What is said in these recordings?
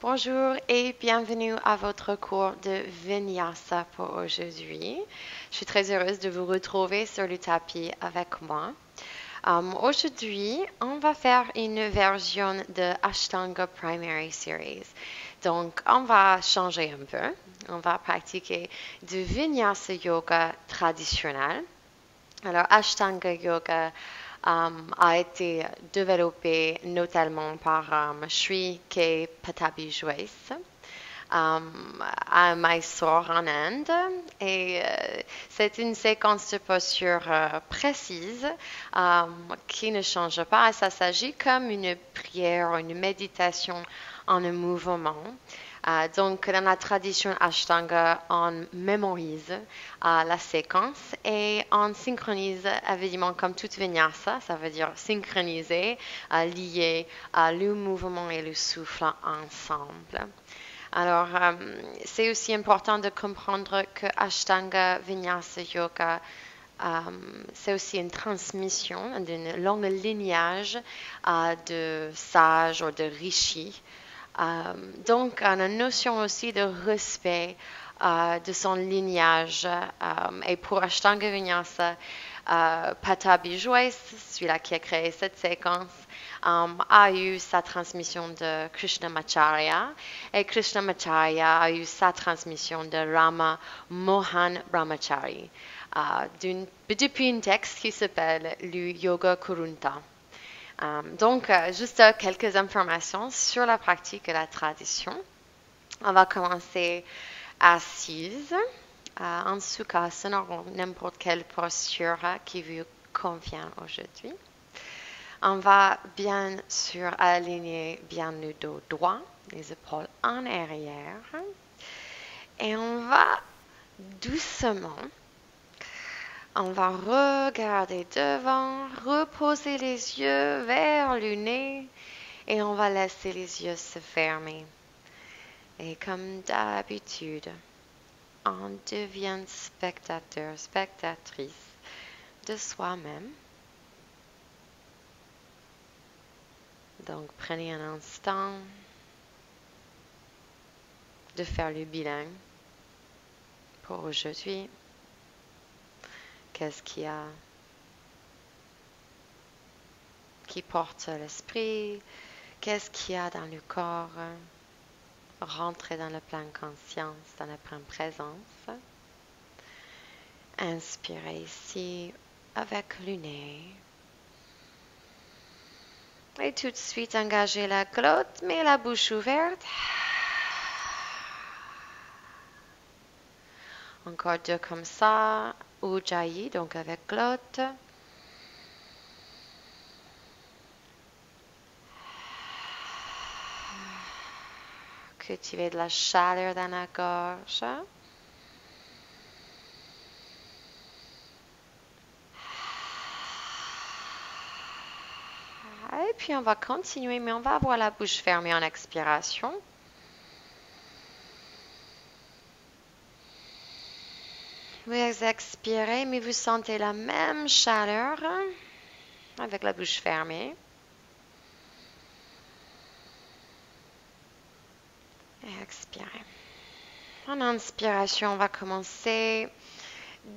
Bonjour et bienvenue à votre cours de Vinyasa pour aujourd'hui. Je suis très heureuse de vous retrouver sur le tapis avec moi. Aujourd'hui, on va faire une version de Ashtanga Primary Series. Donc, on va changer un peu. On va pratiquer du Vinyasa Yoga traditionnel. Alors, Ashtanga Yoga a été développé notamment par Sri K. Pattabhi Jois, à Mysore en Inde. Et c'est une séquence de posture précise qui ne change pas. Et ça s'agit comme une prière, une méditation en un mouvement. Donc, dans la tradition Ashtanga, on mémorise la séquence et on synchronise, évidemment, comme toute vinyasa, ça veut dire synchroniser, lier le mouvement et le souffle ensemble. Alors, c'est aussi important de comprendre que Ashtanga Vinyasa Yoga, c'est aussi une transmission d'un long lignage de sages ou de rishis. Donc, on a une notion aussi de respect de son lignage. Et pour Ashtanga Vinyasa, Pattabhi Jois, celui-là qui a créé cette séquence, a eu sa transmission de Krishnamacharya. Et Krishnamacharya a eu sa transmission de Rama Mohan Brahmachari, depuis un texte qui s'appelle le Yoga Kurunta. Donc, juste quelques informations sur la pratique et la tradition. On va commencer assise, en sukhasana, n'importe quelle posture qui vous convient aujourd'hui. On va bien sûr aligner bien le dos droit, les épaules en arrière. Et on va doucement, on va regarder devant, reposer les yeux vers le nez et on va laisser les yeux se fermer. Et comme d'habitude, on devient spectateur, spectatrice de soi-même. Donc, prenez un instant de faire le bilan pour aujourd'hui. Qu'est-ce qu'il y a qui porte l'esprit? Qu'est-ce qu'il y a dans le corps? Rentrez dans le plein conscience, dans la pleine présence. Inspirez ici avec le nez. Et tout de suite, engagez la glotte, mais la bouche ouverte. Encore deux comme ça. Ujjayi, donc avec glotte. Cultivez de la chaleur dans la gorge. Et puis on va continuer, mais on va avoir la bouche fermée en expiration. Vous expirez, mais vous sentez la même chaleur avec la bouche fermée. Et expirez. En inspiration, on va commencer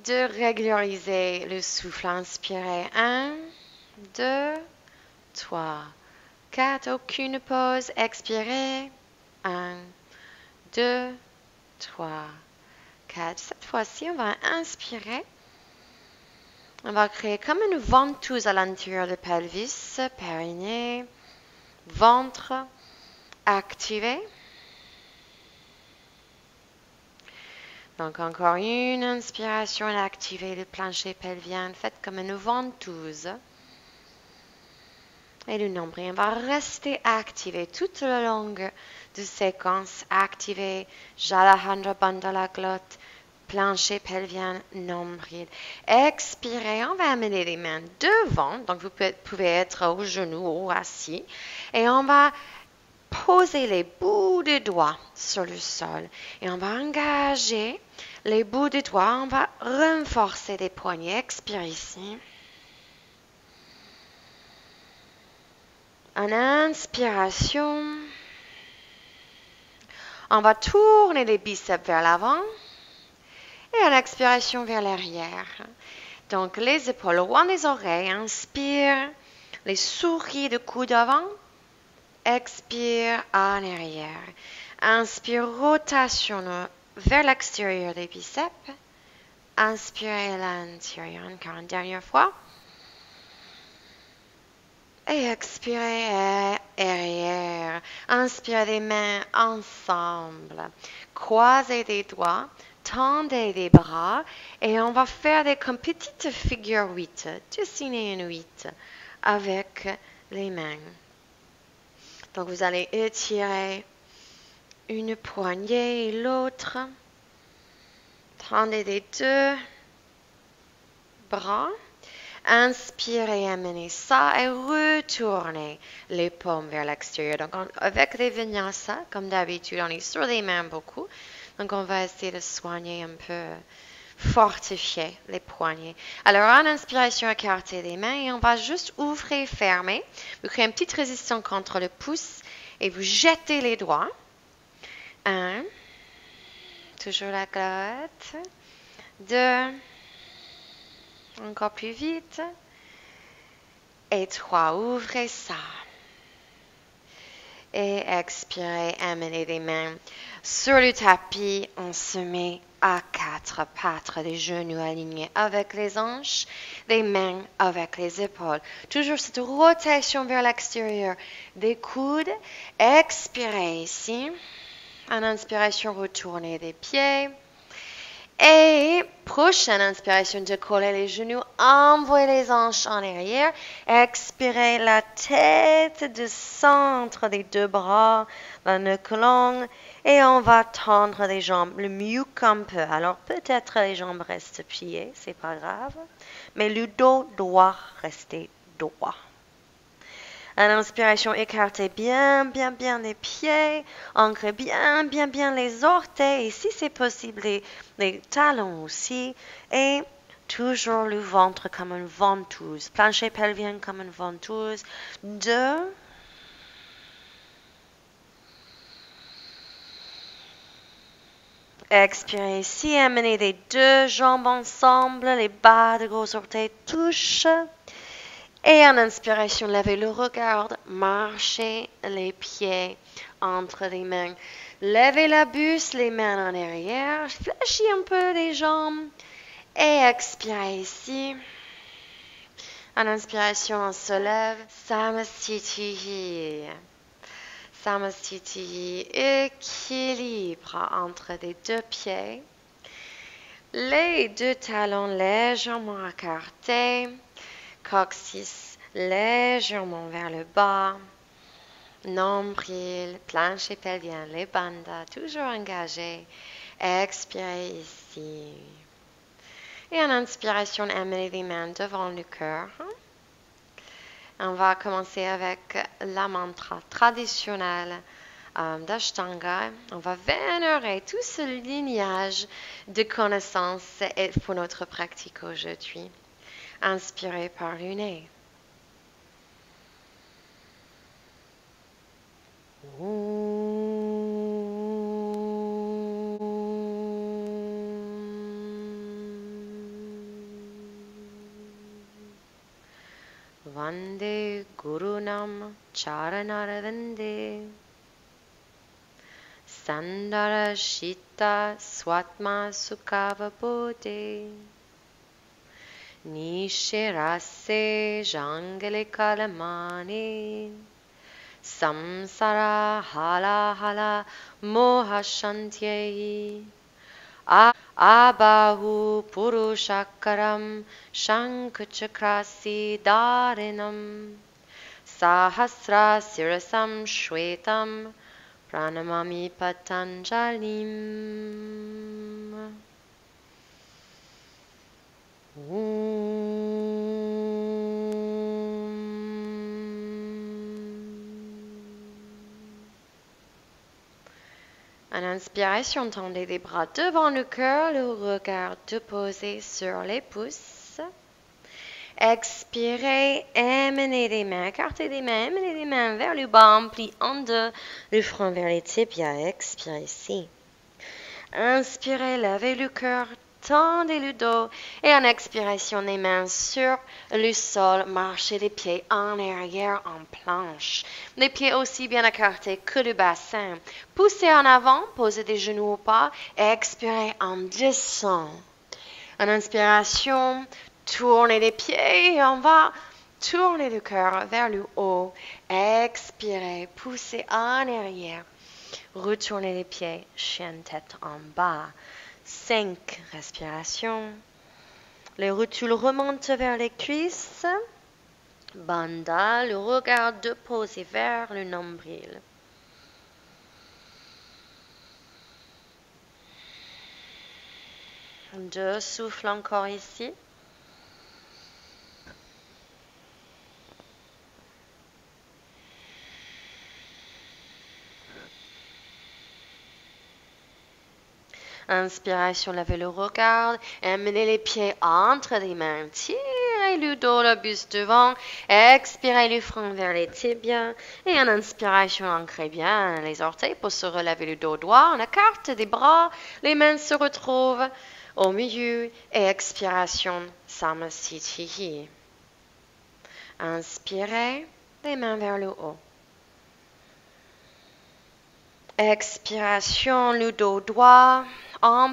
de régulariser le souffle. Inspirez. 1, 2, 3, 4. Aucune pause. Expirez. 1, 2, 3, 4. Cette fois-ci, on va inspirer. On va créer comme une ventouse à l'intérieur du pelvis, périnée, ventre activé. Donc, encore une inspiration, activez le plancher pelvien. Faites comme une ventouse. Et le nombril, on va rester activé toute le long de séquence. Activé, Jalandhara Bandha la glotte, plancher pelvien, nombril. Expirez, on va amener les mains devant. Donc, vous pouvez être au genou ou assis. Et on va poser les bouts de doigts sur le sol. Et on va engager les bouts de doigts. On va renforcer les poignets. Expirez ici. En inspiration, On va tourner les biceps vers l'avant et à l'expiration vers l'arrière. Donc, les épaules loin des oreilles. Inspire, les souris de coude avant. Expire en arrière. Inspire, rotation vers l'extérieur des biceps. Inspirez à l'intérieur. Encore une dernière fois. Et expirez à arrière. Inspirez les mains ensemble. Croisez les doigts. Tendez les bras. Et on va faire des comme petites figures 8. Dessiner une 8 avec les mains. Donc vous allez étirer une poignée et l'autre. Tendez les deux bras. Inspirez, amenez ça et retournez les paumes vers l'extérieur. Donc avec les vinyasa, comme d'habitude, on est sur les mains beaucoup. Donc on va essayer de soigner un peu, fortifier les poignets. Alors en inspiration, écartez les mains et on va juste ouvrir et fermer. Vous créez une petite résistance contre le pouce et vous jetez les doigts. 1, toujours la glotte. 2, encore plus vite. Et 3, ouvrez ça. Et expirez, amenez les mains sur le tapis. On se met à 4 pattes, les genoux alignés avec les hanches, les mains avec les épaules. Toujours cette rotation vers l'extérieur des coudes. Expirez ici. En inspiration, retournez les pieds. Et prochaine inspiration, décollez les genoux, envoyez les hanches en arrière. Expirez la tête du centre des deux bras, la nuque longue. Et on va tendre les jambes le mieux qu'on peut. Alors peut-être les jambes restent pliées, c'est pas grave. Mais le dos doit rester droit. À l'inspiration, écartez bien les pieds, ancrez bien les orteils, et si c'est possible, les talons aussi, et toujours le ventre comme une ventouse, plancher pelvien comme une ventouse. 2, expirez ici, amenez les deux jambes ensemble, les bas de gros orteils touchent. Et en inspiration, levez le regard, marchez les pieds entre les mains. Levez la buste, les mains en arrière, fléchissez un peu les jambes et expirez ici. En inspiration, on se lève, Samastitihi. Samastitihi, équilibre entre les deux pieds. Les deux talons légèrement écartés. Coccyx légèrement vers le bas, nombril, plancher pelvien, les bandhas toujours engagés. Expirez ici. Et en inspiration, amenez les mains devant le cœur. On va commencer avec la mantra traditionnelle d'Ashtanga. On va vénérer tout ce lignage de connaissances pour notre pratique aujourd'hui. Inspirez par le nez. Vande Gurunam Charanarvande Sandara Shita Swatma Sukhavabodhe Nishirase Jangale Kalamani Samsara Hala Hala Mohashantye Abahu Purushakaram Shankachakrasi Dharinam Sahasra Sirasam Shwetam Pranamami Patanjalim. En inspiration, tendez les bras devant le cœur, le regard déposé sur les pouces. Expirez, emmenez les mains, écartez les mains, emmenez les mains vers le bas, plie en deux, le front vers les tibias. Expirez ici. Inspirez, levez le cœur, tendez le dos et en expiration, les mains sur le sol, marchez les pieds en arrière en planche. Les pieds aussi bien écartés que le bassin. Poussez en avant, posez des genoux au pas, expirez en descend. En inspiration, tournez les pieds et on va tourner le cœur vers le haut. Expirez, poussez en arrière. Retournez les pieds, chien tête en bas. 5 respirations. Les rotules remontent vers les cuisses. Bandha, le regard déposé vers le nombril. Deux souffles encore ici. Inspiration, levez le regard, emmenez les pieds entre les mains, tirez le dos, le buste devant, expirez le front vers les tibias et en inspiration, ancrez bien les orteils pour se relever le dos droit, on écarte des bras, les mains se retrouvent au milieu et expiration, Samastitihi. Inspirez, les mains vers le haut. Expiration, le dos droit,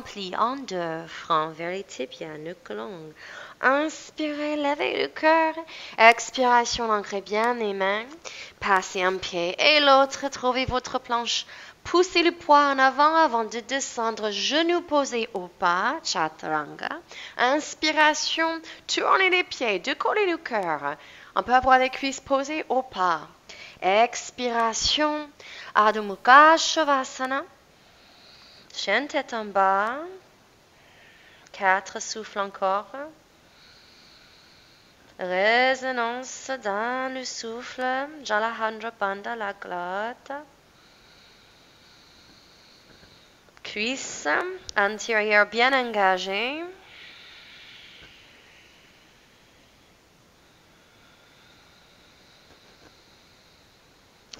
plie en deux, front vers les tibias, nuque longue. Inspirez, levez le cœur. Expiration, ancrez bien les mains. Passez un pied et l'autre, trouvez votre planche. Poussez le poids en avant de descendre, genoux posés au pas, chaturanga. Inspiration, tournez les pieds, décollez le cœur. On peut avoir les cuisses posées au pas. Expiration, Adho Mukha Shavasana. Chien tête en bas. 4 souffles encore. Résonance dans le souffle. Jalahandra Bandha la glotte. Cuisse antérieure bien engagée.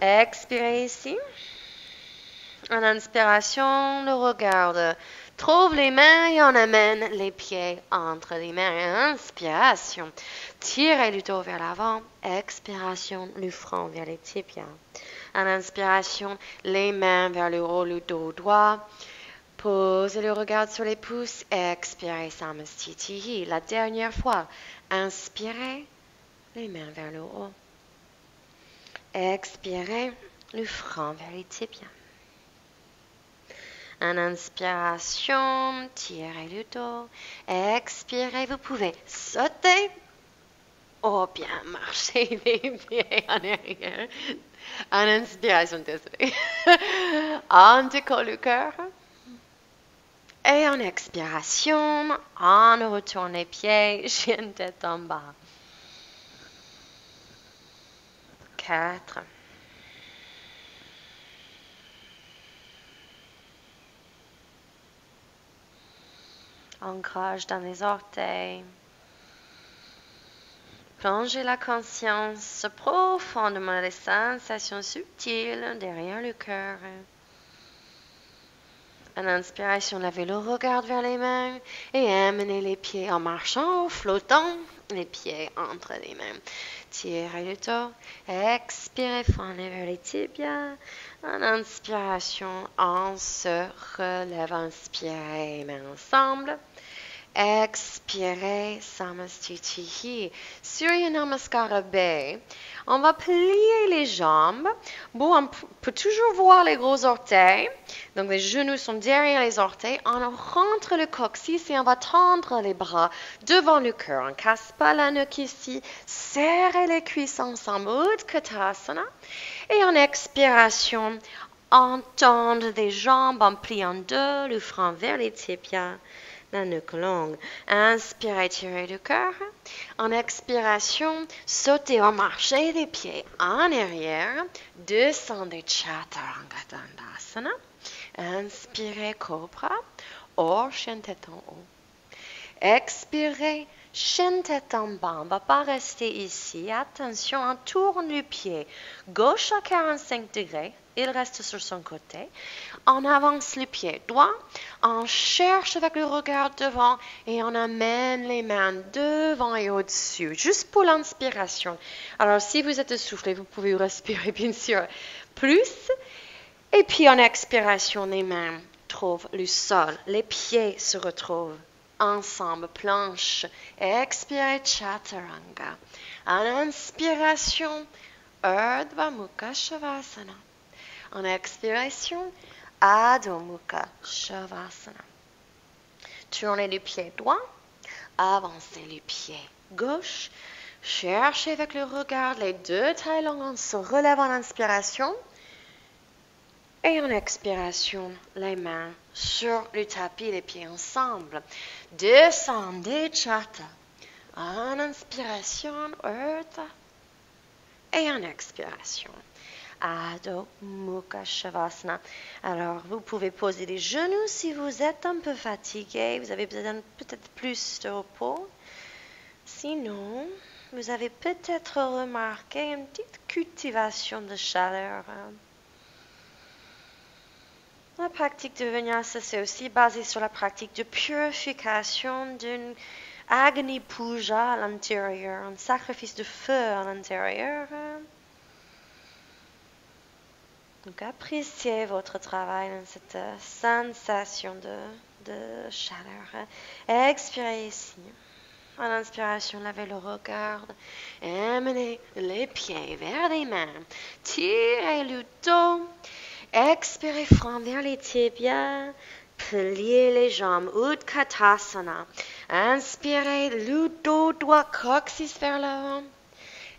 Expirez ici. En inspiration, le regard trouve les mains et on amène les pieds entre les mains. Inspiration, tirez le dos vers l'avant. Expiration, le front vers les tibias. En inspiration, les mains vers le haut, le dos droit. Posez le regard sur les pouces. Expirez, Samastitihi. La dernière fois, inspirez, les mains vers le haut. Expirez, le front vers les tibias. En inspiration, tirez le dos. Expirez, vous pouvez sauter ou bien marcher les pieds en arrière. En inspiration, désolé. On décolle le cœur. Et en expiration, on retourne les pieds, chien tête en bas. 4. Ancrage dans les orteils. Plongez la conscience profondément dans les sensations subtiles derrière le cœur. En inspiration, levez le regard vers les mains et amenez les pieds en marchant ou flottant, les pieds entre les mains. Tirez le dos, expirez, frôlez vers les tibias. En inspiration, on se relève, inspirez, mains ensemble. Expirez, Samastitihi. Surya Namaskara B. On va plier les jambes. Bon, on peut toujours voir les gros orteils. Donc, les genoux sont derrière les orteils. On rentre le coccyx et on va tendre les bras devant le cœur. On ne casse pas la nuque ici. Serrez les cuisses ensemble. Utkatasana. Et en expiration, on tend les jambes en pliant deux, le front vers les tibias. La nuque longue. Inspirez, tirez le cœur. En expiration, sautez ou marchez les pieds en arrière. Descendez Chaturanga Dandasana. Inspirez, Cobra. Ou chien tête en haut. Expirez, chaîne tête en bas. On ne va pas rester ici. Attention, on tourne le pied gauche à 45 degrés. Il reste sur son côté. On avance le pied droit. On cherche avec le regard devant et on amène les mains devant et au-dessus, juste pour l'inspiration. Alors, si vous êtes essoufflé, vous pouvez respirer, bien sûr, plus. Et puis, en expiration, les mains trouvent le sol. Les pieds se retrouvent ensemble, planche. Expirez, chaturanga. En inspiration, Urdhva Mukha Shavasana. En expiration, Adho Mukha Shavasana. Tournez le pied droit, avancez le pied gauche. Cherchez avec le regard les deux tailles longues. On se relève en inspiration. Et en expiration, les mains sur le tapis, les pieds ensemble. Descendez, chata. En inspiration, Urdhva. Et en expiration, Adho Mukha Shavasana. Alors, vous pouvez poser les genoux si vous êtes un peu fatigué. Vous avez besoin peut-être plus de repos. Sinon, vous avez peut-être remarqué une petite cultivation de chaleur. La pratique de Vinyasa, c'est aussi basé sur la pratique de purification d'une Agni Puja à l'intérieur, un sacrifice de feu à l'intérieur. Donc, appréciez votre travail dans cette sensation de chaleur. Expirez ici. En inspiration, lavez le regard. Amenez les pieds vers les mains. Tirez le dos. Expirez front vers les tibias. Pliez les jambes. Utkatasana. Inspirez le dos droit, coccyx vers l'avant.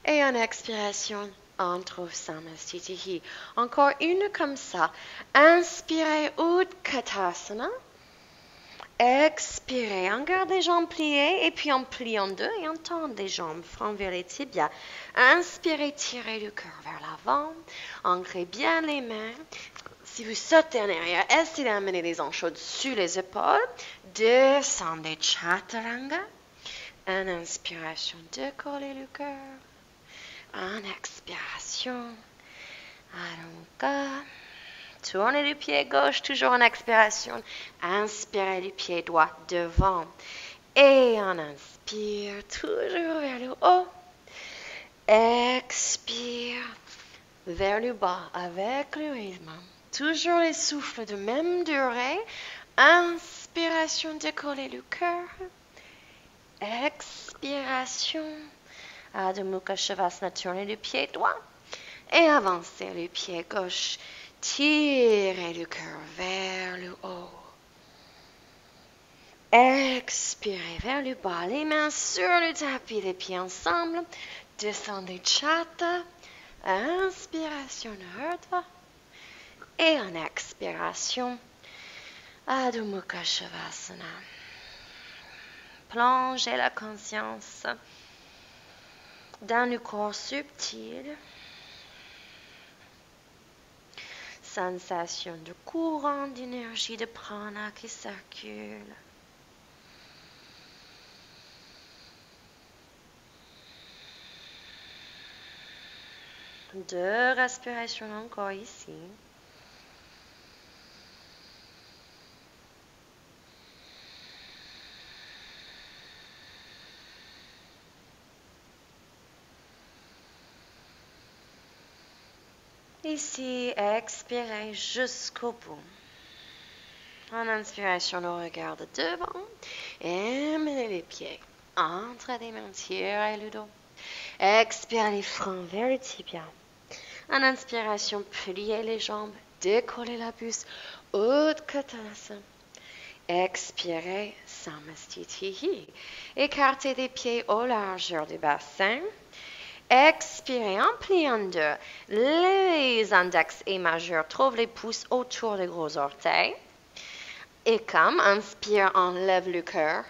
Et en expiration, on trouve Samastitihi. Encore une comme ça. Inspirez Utkatasana. Expirez, on garde les jambes pliées et puis on plie en deux et on tend les jambes front vers les tibias. Inspirez, tirez le cœur vers l'avant. Ancrez bien les mains. Si vous sautez en arrière, essayez d'amener les hanches au-dessus les épaules. Descendez chaturanga. En inspiration, décollez le cœur. En expiration, Adho Mukha. Tournez le pied gauche, toujours en expiration. Inspirez le pied droit devant. Et on inspire, toujours vers le haut. Expire vers le bas avec le rythme. Toujours les souffles de même durée. Inspiration, décollez le cœur. Expiration. Adho Mukha Shavasana, tournez le pied droit. Et avancez le pied gauche. Tirez le cœur vers le haut. Expirez vers le bas. Les mains sur le tapis, les pieds ensemble. Descendez chata. Inspiration Urdhva. Et en expiration, Adho Mukha Shavasana. Plongez la conscience dans le corps subtil. Sensation de courant d'énergie de prana qui circule. Deux respirations encore ici. Ici, expirez jusqu'au bout. En inspiration, le regard devant. Amenez les pieds entre les mains, tirez le dos. Expirez les fronts vers le tibia. En inspiration, pliez les jambes, décollez la buste. Utkatasana. Expirez, Samastitihi. Écartez les pieds aux largeurs du bassin. Expirez en pliant deux. Les index et majeurs trouvent les pouces autour des gros orteils. Et comme inspire, on lève le cœur.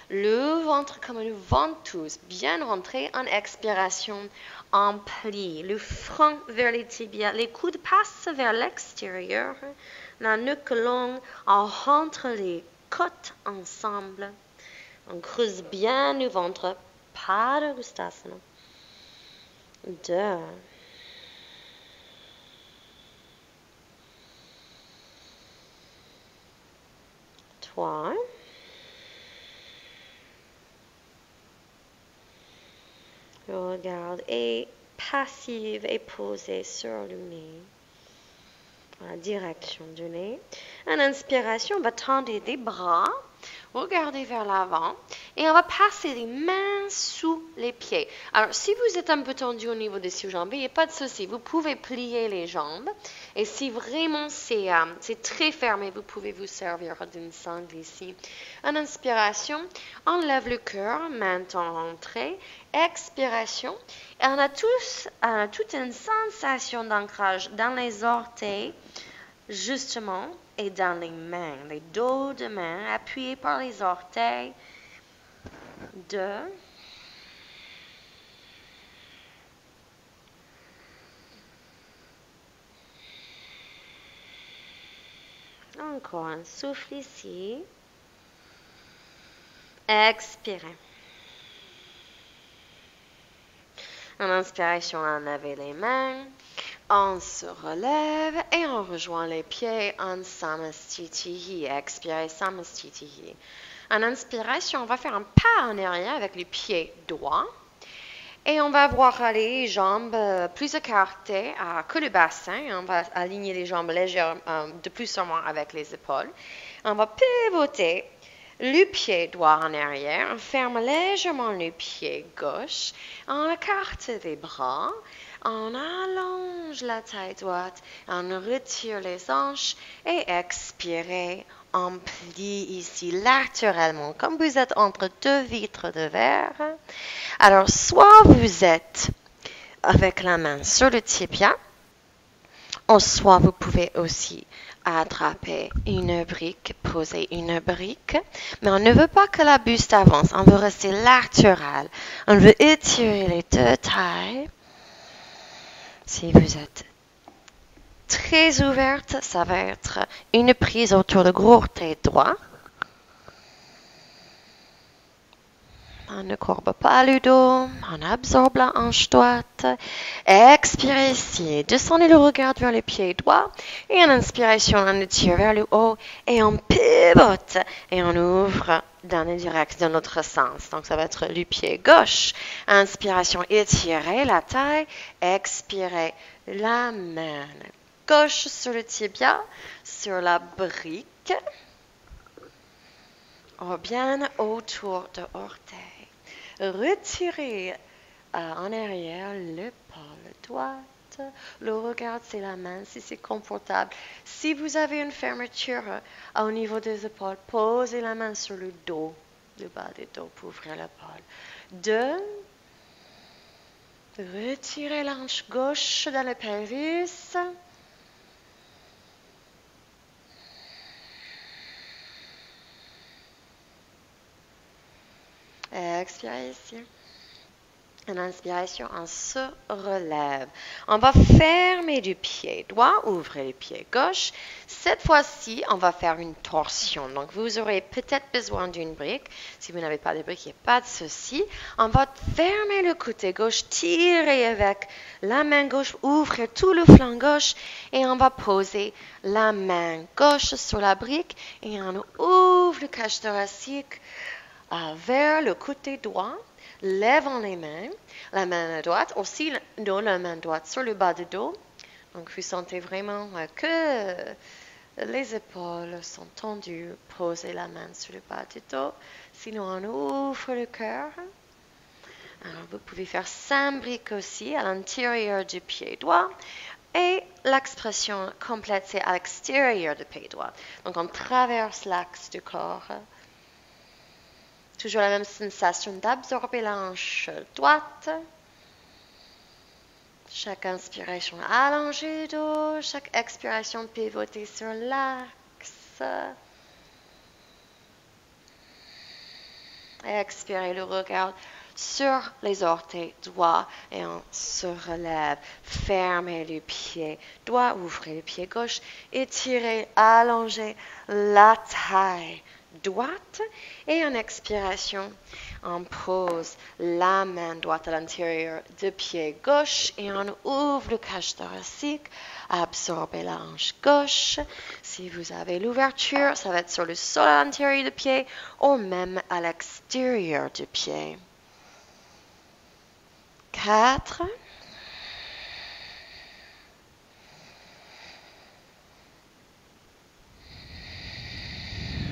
Le ventre comme une ventouse, bien rentré en expiration. On plie le front vers les tibias. Les coudes passent vers l'extérieur. La nuque longue, on rentre les côtes ensemble. On creuse bien le ventre. Padangusthasana. 2. 3. Le regard est passive et posé sur le nez, dans la direction du nez. En inspiration, on va tendre des bras, regarder vers l'avant et on va passer les mains sous les pieds. Alors, si vous êtes un peu tendu au niveau des jambes, il n'y a pas de souci. Vous pouvez plier les jambes et si vraiment c'est très fermé, vous pouvez vous servir d'une sangle ici. En inspiration, on lève le cœur, main en rentrée. Expiration, et on a toute une sensation d'ancrage dans les orteils, justement, et dans les mains, les dos de main, appuyés par les orteils. 2. Encore un souffle ici. Expirez. En inspiration, on lève les mains, on se relève et on rejoint les pieds en Samastitihi. Expirez Samastitihi. En inspiration, on va faire un pas en arrière avec les pieds droits et on va voir les jambes plus écartées que le bassin. On va aligner les jambes légèrement, de plus en moins avec les épaules. On va pivoter. Le pied droit en arrière, on ferme légèrement le pied gauche, on écarte les bras, on allonge la taille droite, on retire les hanches et expirez, on plie ici latéralement, comme vous êtes entre deux vitres de verre. Alors, soit vous êtes avec la main sur le tibia, ou soit vous pouvez aussi attraper une brique, poser une brique, mais on ne veut pas que la buste avance, on veut rester latéral, on veut étirer les deux tailles. Si vous êtes très ouverte, ça va être une prise autour du gros orteil droit. On ne courbe pas le dos, on absorbe la hanche droite. Expirez ici, descendez le regard vers le pied droit. Et en inspiration, on étire vers le haut et on pivote. Et on ouvre dans la direction de notre sens. Donc, ça va être le pied gauche. Inspiration, étirez la taille. Expirez la main gauche sur le tibia, sur la brique. Ou bien autour de l'orteil. Retirez en arrière l'épaule droite. Le regard, c'est la main si c'est confortable. Si vous avez une fermeture au niveau des épaules, posez la main sur le dos, le bas du dos pour ouvrir l'épaule. 2. Retirez l'hanche gauche dans le pelvis. Expirez ici. En inspiration, on se relève. On va fermer du pied droit, ouvrir le pied gauche. Cette fois-ci, on va faire une torsion. Donc, vous aurez peut-être besoin d'une brique. Si vous n'avez pas de brique, il n'y a pas de souci. On va fermer le côté gauche, tirer avec la main gauche, ouvrir tout le flanc gauche et on va poser la main gauche sur la brique et on ouvre le cage thoracique vers le côté droit. Lèvons les mains, la main droite, aussi la main droite sur le bas du dos. Donc, vous sentez vraiment que les épaules sont tendues. Posez la main sur le bas du dos. Sinon, on ouvre le cœur. Alors, vous pouvez faire 5 briques aussi à l'intérieur du pied droit. Et l'expression complète, c'est à l'extérieur du pied droit. Donc, on traverse l'axe du corps. Toujours la même sensation d'absorber la hanche droite. Chaque inspiration, allonger le dos. Chaque expiration, pivoter sur l'axe. Expirez le regard sur les orteils droits et on se relève. Fermez le pied droit, ouvrez le pied gauche. Étirez, allongez la taille droite. Et en expiration, on pose la main droite à l'intérieur du pied gauche et on ouvre le cage thoracique, absorbez la hanche gauche. Si vous avez l'ouverture, ça va être sur le sol à l'intérieur du pied ou même à l'extérieur du pied. 4.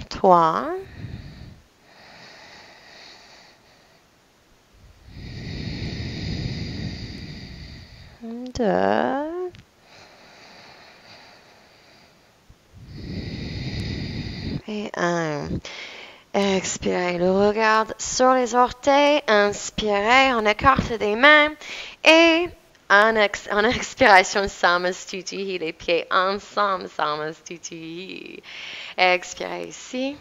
3. 2. Et 1. Expirez le regard sur les orteils. Inspirez, on écarte des mains. Et en expiration, Samastuti, les pieds ensemble, Samastuti. Expirez ici.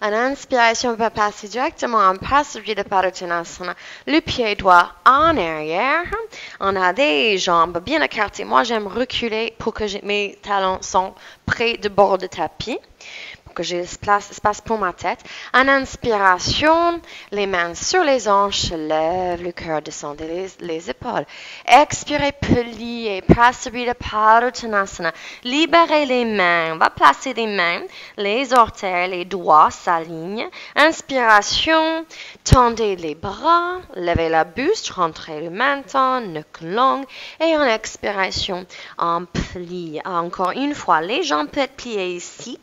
En inspiration, on va passer directement en Parsvaripattanasana. Le pied droit en arrière. On a des jambes bien écartées. Moi, j'aime reculer pour que mes talons sont près du bord du tapis, pour que j'ai l'espace pour ma tête. En inspiration, les mains sur les hanches, lève le cœur, descendez les épaules. Expirez, pliez, Parsvaripattanasana. Libérez les mains. On va placer des mains, les orteils, les doigts s'alignent. Inspiration, tendez les bras, levez la buste, rentrez le menton, nuque longue. Et en expiration, on plie. Encore une fois, les jambes peuvent être pliées ici.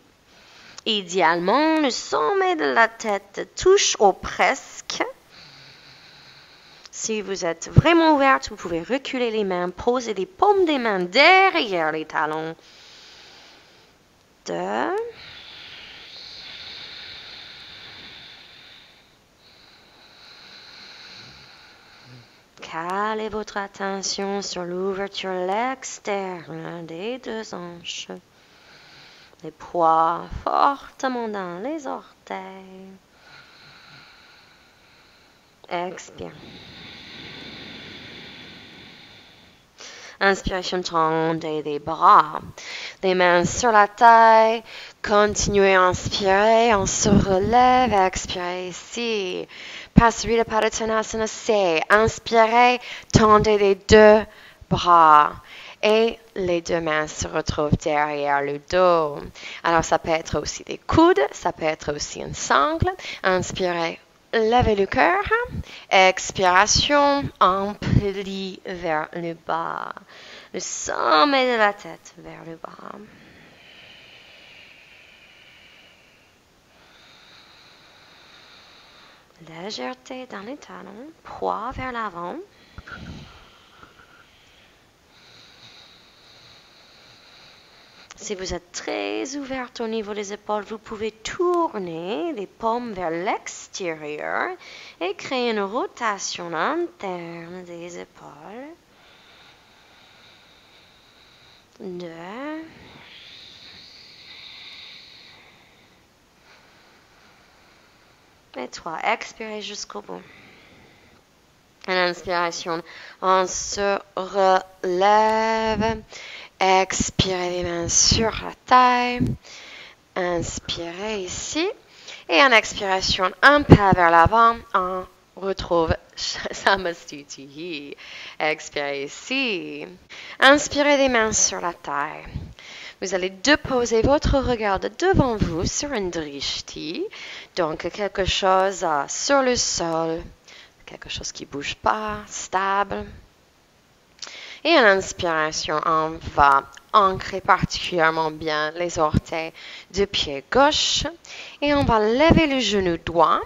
Idéalement, le sommet de la tête touche ou presque. Si vous êtes vraiment ouverte, vous pouvez reculer les mains, poser les paumes des mains derrière les talons. 2. 'Calez votre attention sur l'ouverture externe des deux hanches. Les poids fortement dans les orteils. Expire. Inspiration, tendez les bras. Les mains sur la taille. Continuez à inspirer. On se relève. Expirez ici. Parsvaripattanasana, c'est inspirez. Tendez les deux bras. Et les deux mains se retrouvent derrière le dos. Alors, ça peut être aussi des coudes. Ça peut être aussi un sangle. Inspirez. Levez le cœur. Expiration, on plie vers le bas. Le sommet de la tête vers le bas. Légèreté dans les talons, poids vers l'avant. Si vous êtes très ouverte au niveau des épaules, vous pouvez tourner les paumes vers l'extérieur et créer une rotation interne des épaules. 2. Et 3. Expirez jusqu'au bout. En inspiration, on se relève. Expirez les mains sur la taille. Inspirez ici. Et en expiration, un pas vers l'avant. On retrouve Samastuti. Expirez ici. Inspirez les mains sur la taille. Vous allez déposer votre regard devant vous sur une drishti. Donc, quelque chose sur le sol. Quelque chose qui ne bouge pas, stable. Et en inspiration, on va ancrer particulièrement bien les orteils du pied gauche. Et on va lever le genou droit.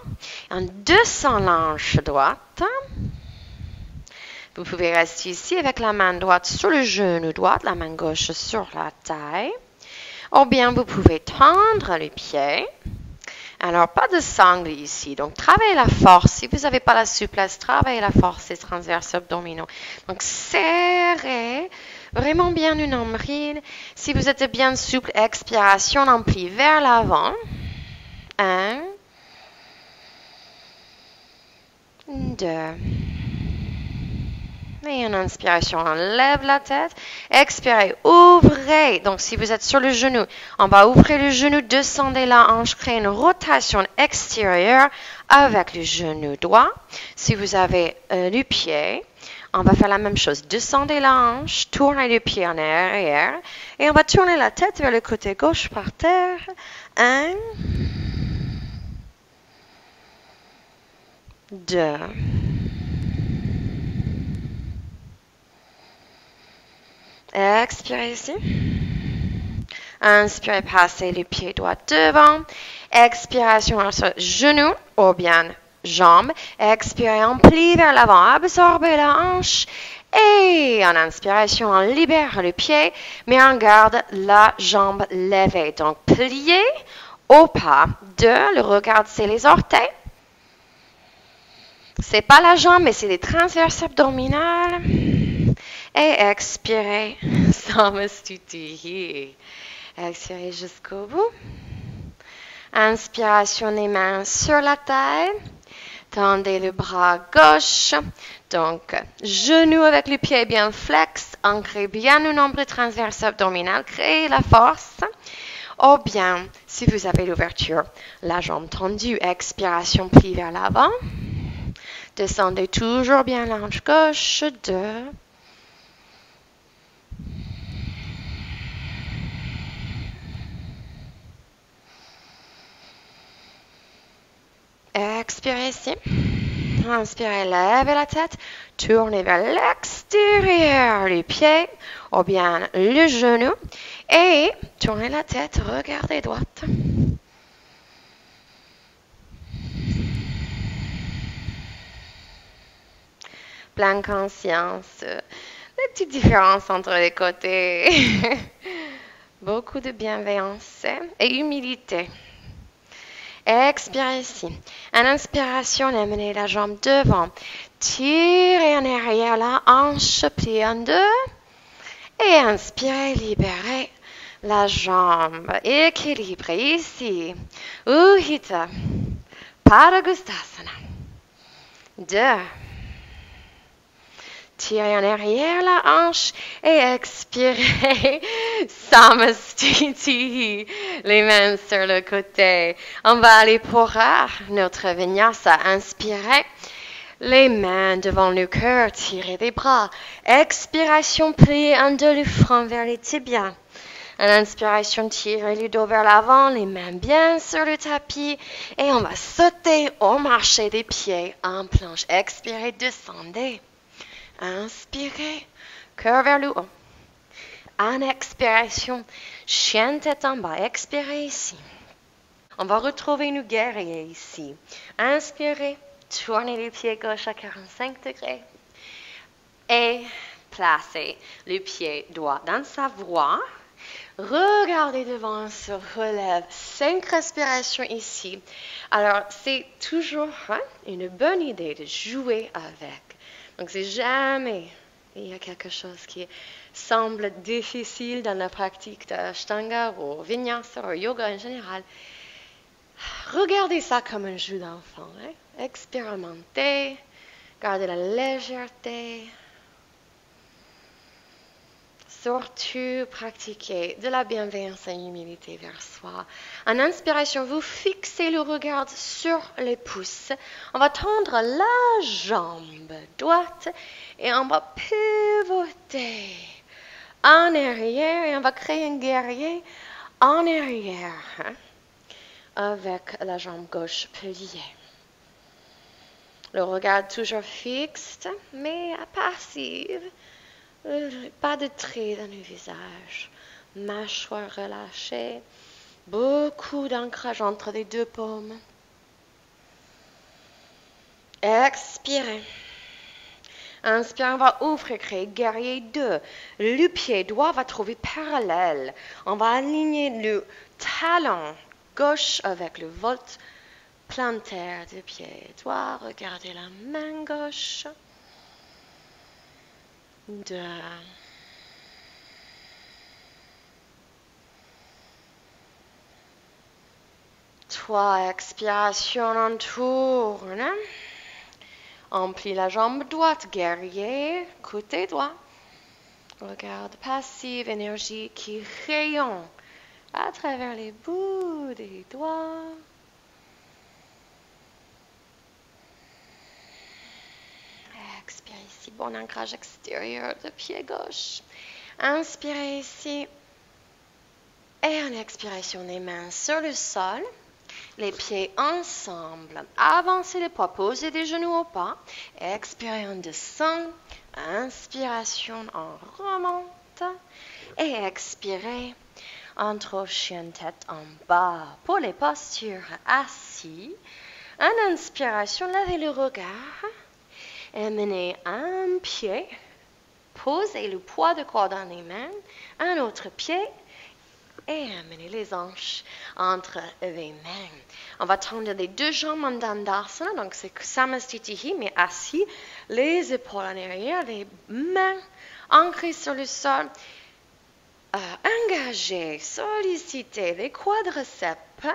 On descend l'hanche droite. Vous pouvez rester ici avec la main droite sur le genou droit, la main gauche sur la taille. Ou bien vous pouvez tendre les pieds. Alors, pas de sangle ici. Donc, travaillez la force. Si vous n'avez pas la souplesse, travaillez la force des transverses abdominaux. Donc, serrez vraiment bien le nombril. Si vous êtes bien souple, expiration, on plie vers l'avant. 1, 2, Et une inspiration, on lève la tête. Expirez, ouvrez. Donc, si vous êtes sur le genou, on va ouvrir le genou, descendez la hanche, créez une rotation extérieure avec le genou droit. Si vous avez le pied, on va faire la même chose. Descendez la hanche, tournez le pied en arrière et on va tourner la tête vers le côté gauche par terre. 1, 2. Expirez ici. Inspirez, passez le pied droit devant. Expiration sur genou ou bien jambe. Expirez, on plie vers l'avant. Absorbez la hanche. Et en inspiration, on libère le pied, mais on garde la jambe levée. Donc, pliez au pas. 2, le regard, c'est les orteils. C'est pas la jambe, mais c'est les transverses abdominales. Et expirez, Samastuti. Expirez jusqu'au bout. Inspiration, les mains sur la taille. Tendez le bras gauche. Donc, genou avec le pied bien flex. Ancrez bien le nombril transverse abdominal. Créez la force. Ou bien, si vous avez l'ouverture, la jambe tendue. Expiration, plie vers l'avant. Descendez toujours bien la hanche gauche. 2. Expirez ici. Inspirez, levez la tête. Tournez vers l'extérieur du pied ou bien le genou. Et tournez la tête, regardez droite. Pleine conscience. Les petites différences entre les côtés. Beaucoup de bienveillance et humilité. Expirez ici. En inspiration, amenez la jambe devant. Tirez en arrière la hanche, pliez en 2. Et inspirez, libérez la jambe. Équilibrez ici. Udhita. Padangusthasana. 2. Tirez en arrière la hanche et expirez. Samastiti. Les mains sur le côté. On va aller pour notre vinyasa. Inspirez. Les mains devant le cœur. Tirez les bras. Expiration, pliez en 2 le front vers les tibias. En inspiration, tirez le dos vers l'avant. Les mains bien sur le tapis. Et on va sauter au marché des pieds en planche. Expirez, descendez. Inspirez, cœur vers le haut. En expiration, chien tête en bas. Expirez ici. On va retrouver nos guerriers ici. Inspirez, tournez les pieds gauche à 45 degrés. Et placez le pied droit dans sa voie. Regardez devant, on se relève. 5 respirations ici. Alors, c'est toujours une bonne idée de jouer avec. Donc, c'est jamais il y a quelque chose qui semble difficile dans la pratique d'Ashtanga ou Vinyasa ou Yoga en général. Regardez ça comme un jeu d'enfant. Expérimentez, gardez la légèreté. Surtout, pratiquez de la bienveillance et l'humilité vers soi. En inspiration, vous fixez le regard sur les pouces. On va tendre la jambe droite et on va pivoter en arrière et on va créer un guerrier en arrière avec la jambe gauche pliée. Le regard toujours fixe, mais passive. Pas de traits dans le visage, mâchoire relâchée, beaucoup d'ancrage entre les 2 paumes. Expirez. Inspirez, on va ouvrir, créer guerrier 2. Le pied droit va trouver parallèle. On va aligner le talon gauche avec le volte plantaire du pied droit. Regardez la main gauche. 2. Expiration, on tourne. On plie la jambe droite, guerrier, côté droit. Regarde passive, énergie qui rayonne à travers les bouts des doigts. Expire ici, bon ancrage extérieur de pied gauche. Inspirez ici. Et en expiration, les mains sur le sol. Les pieds ensemble. Avancez les poids, posez des genoux au pas. Expirez, on descend. Inspiration, on remonte. Et expirez, entre chien tête en bas. Pour les postures assis. En inspiration, lavez le regard. Amenez un pied. Posez le poids de corps dans les mains. Un autre pied. Et amenez les hanches entre les mains. On va tendre les deux jambes en Dandasana, donc c'est Samastitihi, mais assis, les épaules en arrière, les mains ancrées sur le sol. Engagez, sollicitez les quadriceps,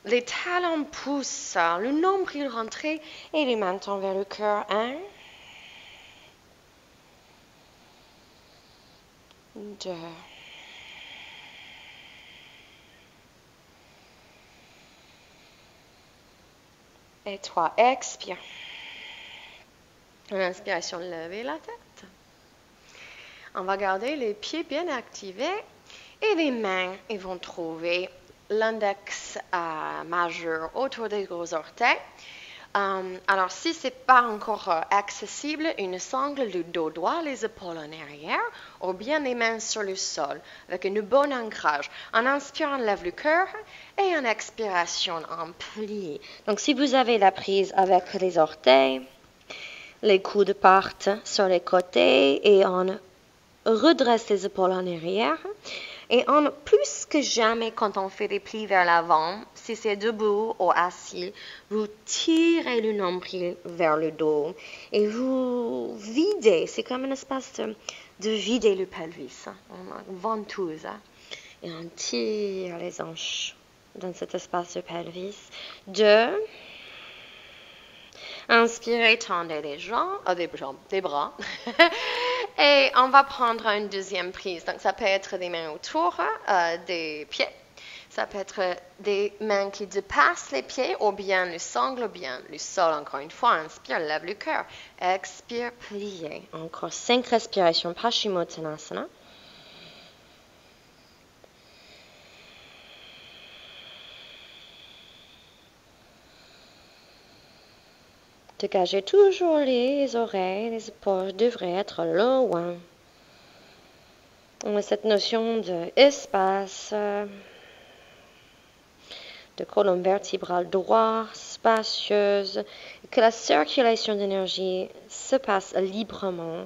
les talons poussent, le nombril rentré et les mentons vers le cœur. 1, 2, et 3. Expire. En inspiration, levez la tête. On va garder les pieds bien activés et les mains, ils vont trouver l'index majeur autour des gros orteils. Alors, si ce n'est pas encore accessible, une sangle, le dos droit, les épaules en arrière, ou bien les mains sur le sol, avec un bon ancrage. En inspirant, on lève le cœur, et en expiration, on plie. Donc, si vous avez la prise avec les orteils, les coudes partent sur les côtés, et on redresse les épaules en arrière. Et plus que jamais, quand on fait des plis vers l'avant, si c'est debout ou assis, vous tirez le nombril vers le dos et vous videz. C'est comme un espace de vider le pelvis, une ventouse. Et on tire les hanches dans cet espace de pelvis. 2. Inspirez, tendez les jambes, des bras. Et on va prendre une deuxième prise. Donc, ça peut être des mains autour des pieds. Ça peut être des mains qui dépassent les pieds, ou bien le sangle, ou bien le sol. Encore une fois, inspire, lève le cœur. Expire, pliez. Encore 5 respirations, Paschimottanasana. Dégagez toujours les oreilles, les épaules devraient être loin. On a cette notion d'espace, de colonne vertébrale droite, spacieuse, que la circulation d'énergie se passe librement.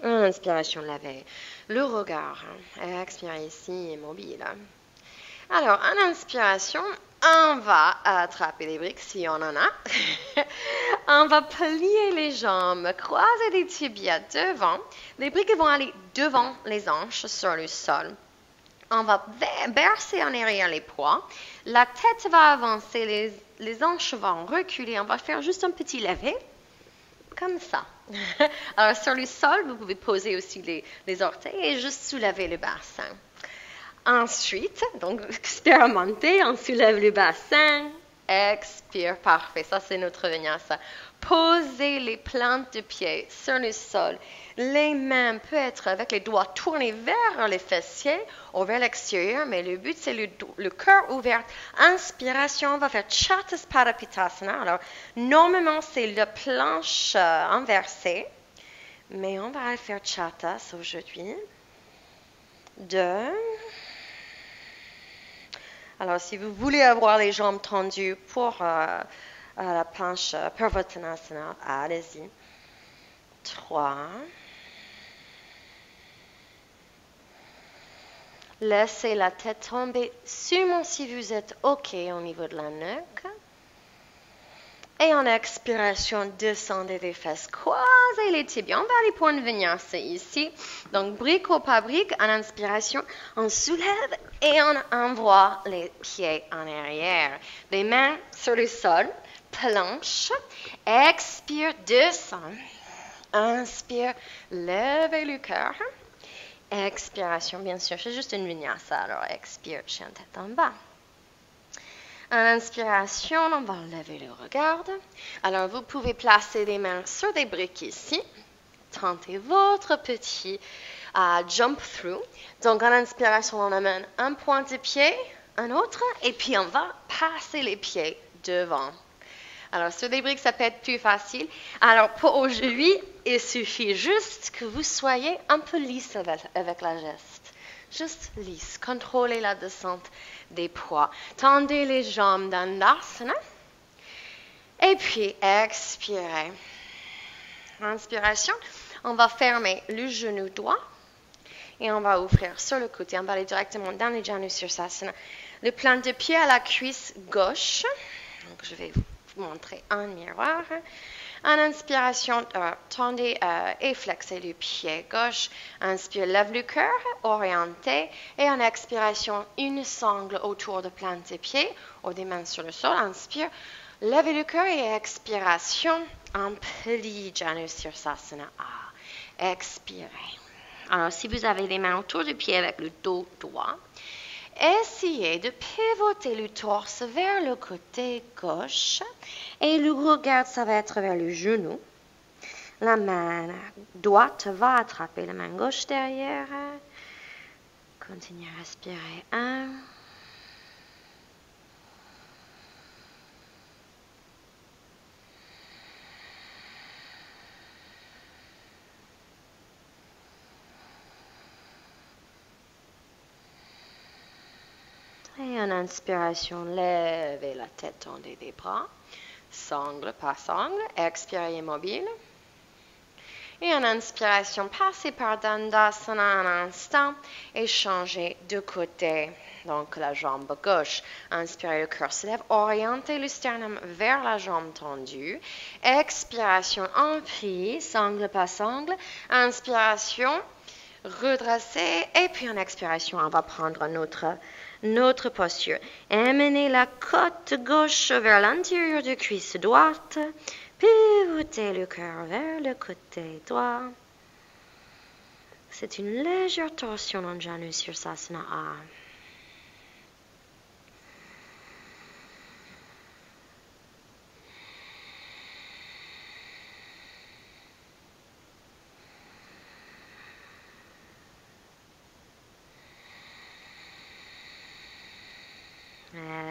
En inspiration, lavez le regard. Expirez ici, immobile. Alors, en inspiration, on va attraper les briques si on en a. On va plier les jambes, croiser les tibias devant. Les briques vont aller devant les hanches sur le sol. On va bercer en arrière les poids. La tête va avancer, les hanches vont reculer. On va faire juste un petit lever, comme ça. Alors, sur le sol, vous pouvez poser aussi les orteils et juste soulever le bassin. Ensuite, donc, expérimentez, on soulève le bassin, expire, parfait, ça c'est notre vinyasa. Posez les plantes de pied sur le sol. Les mains peuvent être avec les doigts tournés vers les fessiers ou vers l'extérieur, mais le but c'est le cœur ouvert. Inspiration, on va faire Chatuspadapittasana. Alors, normalement c'est la planche inversée, mais on va faire Chatas aujourd'hui. 2. Alors, si vous voulez avoir les jambes tendues pour la planche Purvottanasana, allez-y. 3. Laissez la tête tomber seulement si vous êtes OK au niveau de la nuque. Et en expiration, descendez les fesses, croisez les tibias. On va les points de vinyasa ici. Donc, brique ou pas brique, en inspiration, on soulève et on envoie les pieds en arrière. Les mains sur le sol, planche. Expire, descend. Inspire, levez le cœur. Expiration, bien sûr, c'est juste une vinyasa. Alors, expire, chien tête en bas. En inspiration, on va lever le regard. Alors, vous pouvez placer les mains sur des briques ici. Tentez votre petit jump through. Donc, en inspiration, on amène un point de pied, un autre, et puis on va passer les pieds devant. Alors, sur des briques, ça peut être plus facile. Alors, pour aujourd'hui, il suffit juste que vous soyez un peu lisse avec la geste. Juste lisse. Contrôlez la descente des poids. Tendez les jambes dans l'asana. Et puis, expirez. Inspiration. On va fermer le genou droit. Et on va ouvrir sur le côté. On va aller directement dans le Janu Sirsasana. Le plan de pied à la cuisse gauche. Donc, je vais vous montrer un miroir. En inspiration, tendez et flexez le pied gauche. Inspire, lève le cœur, orientez. Et en expiration, une sangle autour du plan de pied ou des mains sur le sol. Inspire, levez le cœur et expiration. En pli, Janu Sirsasana. Expirez. Alors, si vous avez les mains autour du pied avec le dos droit, essayez de pivoter le torse vers le côté gauche et le regard, ça va être vers le genou. La main droite va attraper la main gauche derrière. Continuez à respirer. 1. Et en inspiration, levez la tête, tendez les bras. Sangle, pas sangle. Expirez immobile. Et en inspiration, passez par Dandasana un instant et changez de côté. Donc, la jambe gauche. Inspirez, le cœur se lève. Orientez le sternum vers la jambe tendue. Expiration, en pli. Sangle, pas sangle. Inspiration, redressez. Et puis en expiration, on va prendre notre posture. Amenez la côte gauche vers l'intérieur de cuisse droite. Pivotez le cœur vers le côté droit. C'est une légère torsion en Janu Sirsasana A.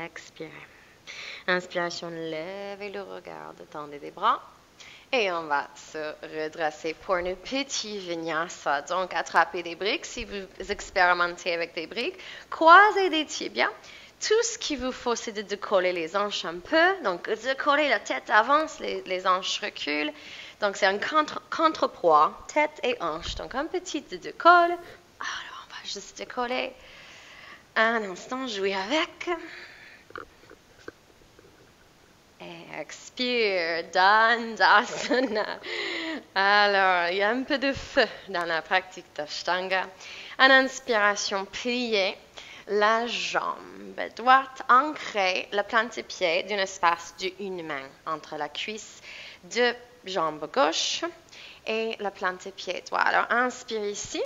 Expirez. Inspiration, levez le regard, tendez les bras. Et on va se redresser pour une petite vinyasa. Donc, attrapez des briques si vous expérimentez avec des briques. Croisez des tibias. Tout ce qu'il vous faut, c'est de décoller les hanches un peu. Donc, décoller la tête avance, les hanches reculent. Donc, c'est un contrepoids, tête et hanches. Donc, un petit décolle. Alors, on va juste décoller. Un instant, jouer avec. Et expire, Dandasana. Alors, il y a un peu de feu dans la pratique d'Ashtanga. En inspiration, pliez la jambe droite, ancrez le plan de pied d'un espace d'une main entre la cuisse de jambe gauche et le plan de pied droit. Alors, inspirez ici.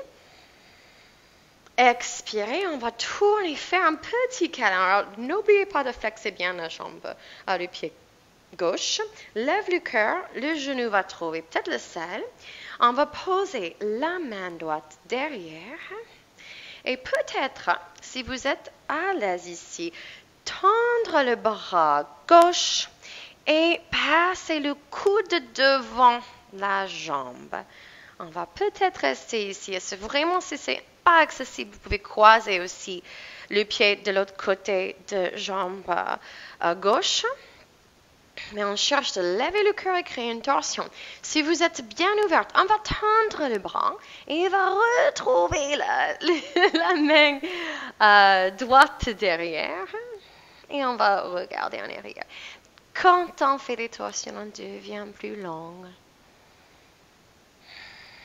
Expirez, on va tourner, faire un petit câlin. Alors, n'oubliez pas de flexer bien la jambe, le pied gauche. Lève le cœur, le genou va trouver peut-être le sol. On va poser la main droite derrière. Et peut-être, si vous êtes à l'aise ici, tendre le bras gauche et passer le coude devant la jambe. On va peut-être rester ici. Vraiment, si c'est pas accessible, vous pouvez croiser aussi le pied de l'autre côté de jambe gauche. Mais on cherche de lever le cœur et créer une torsion. Si vous êtes bien ouverte, on va tendre le bras et on va retrouver la main droite derrière. Et on va regarder en arrière. Quand on fait des torsions, on devient plus long.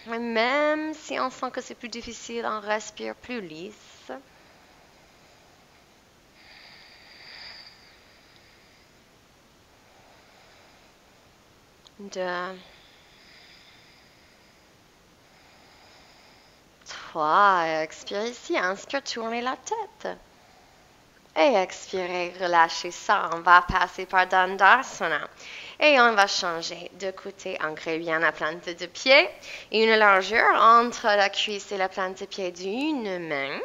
Et même si on sent que c'est plus difficile, on respire plus lisse. 2, 3, expirez ici, inspire, tournez la tête. Et expirez, relâchez ça, on va passer par Dandasana. Et on va changer de côté, ancrez bien la plante de pied. Une largeur entre la cuisse et la plante de pied d'une main.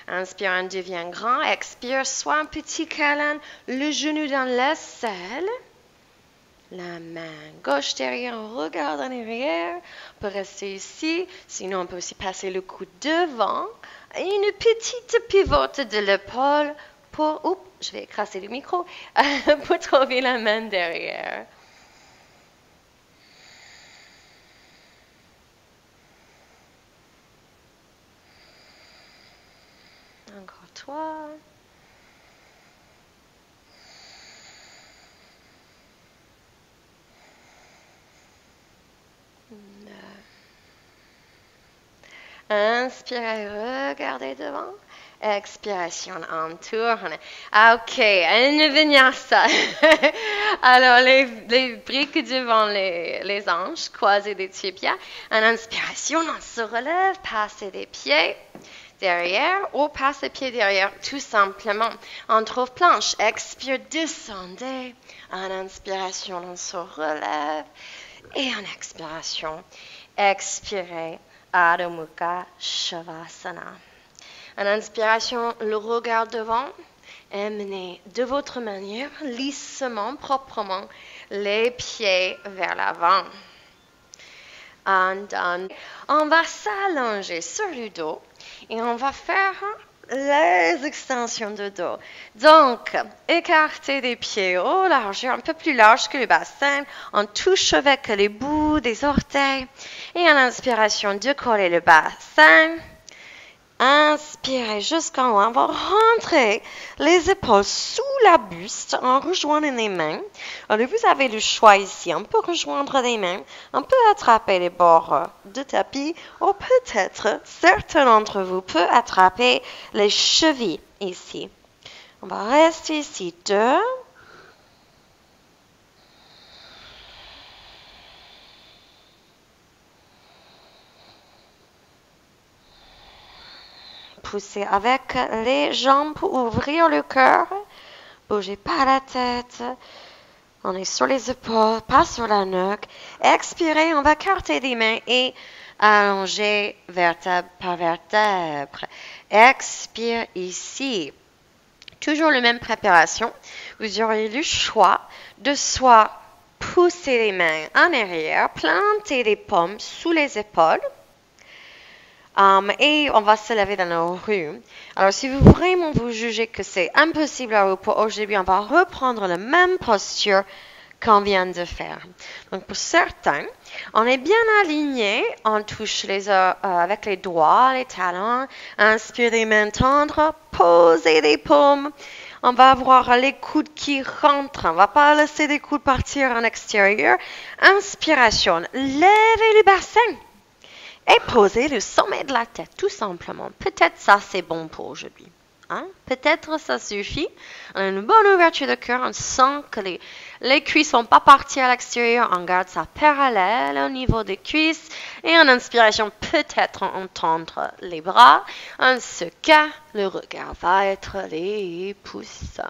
Inspire, on devient grand. Expire, soit un petit câlin, le genou dans l'aisselle. La main gauche derrière, on regarde en arrière. On peut rester ici. Sinon, on peut aussi passer le coude devant. Et une petite pivote de l'épaule pour... Oups, je vais écraser le micro. Pour trouver la main derrière. Encore 3. 9. Inspirez, regardez devant. Expiration, on tourne. Ok, une vinyasa. Alors, les briques devant les hanches, croisées des tibias. En inspiration, on se relève, passe des pieds derrière ou passe les pieds derrière, tout simplement. On trouve planche. Expire, descendez. En inspiration, on se relève. Et en expiration, expirez. Adho Mukha Shavasana. En inspiration, le regard devant, emmenez de votre manière, lissement, proprement, les pieds vers l'avant. On va s'allonger sur le dos et on va faire les extensions de dos. Donc, écartez les pieds au largeur, un peu plus large que le bassin. On touche avec les bouts des orteils. Et en inspiration, décollez le bassin. Inspirez jusqu'en haut. On va rentrer les épaules sous la buste en rejoignant les mains. Alors, vous avez le choix ici. On peut rejoindre les mains. On peut attraper les bords de tapis. Ou peut-être, certains d'entre vous peuvent attraper les chevilles ici. On va rester ici. 2. Poussez avec les jambes pour ouvrir le cœur. Bougez pas la tête. On est sur les épaules, pas sur la nuque. Expirez, on va écarter les mains et allonger vertèbre par vertèbre. Expire ici. Toujours la même préparation. Vous aurez le choix de soit pousser les mains en arrière, planter les paumes sous les épaules. Et on va se lever dans nos rues. Alors, si vous vraiment vous jugez que c'est impossible à vous pour aujourd'hui, on va reprendre la même posture qu'on vient de faire. Donc, pour certains, on est bien aligné. On touche avec les doigts, les talons. Inspirez les mains tendres. Posez les paumes. On va avoir les coudes qui rentrent. On ne va pas laisser les coudes partir en extérieur. Inspiration. Levez le bassin. Et posez le sommet de la tête, tout simplement. Peut-être ça, c'est bon pour aujourd'hui. Hein? Peut-être ça suffit. On a une bonne ouverture de cœur. On sent que les cuisses ne sont pas parties à l'extérieur. On garde ça parallèle au niveau des cuisses. Et en inspiration, peut-être on tendre les bras. En ce cas, le regard va être les pouces.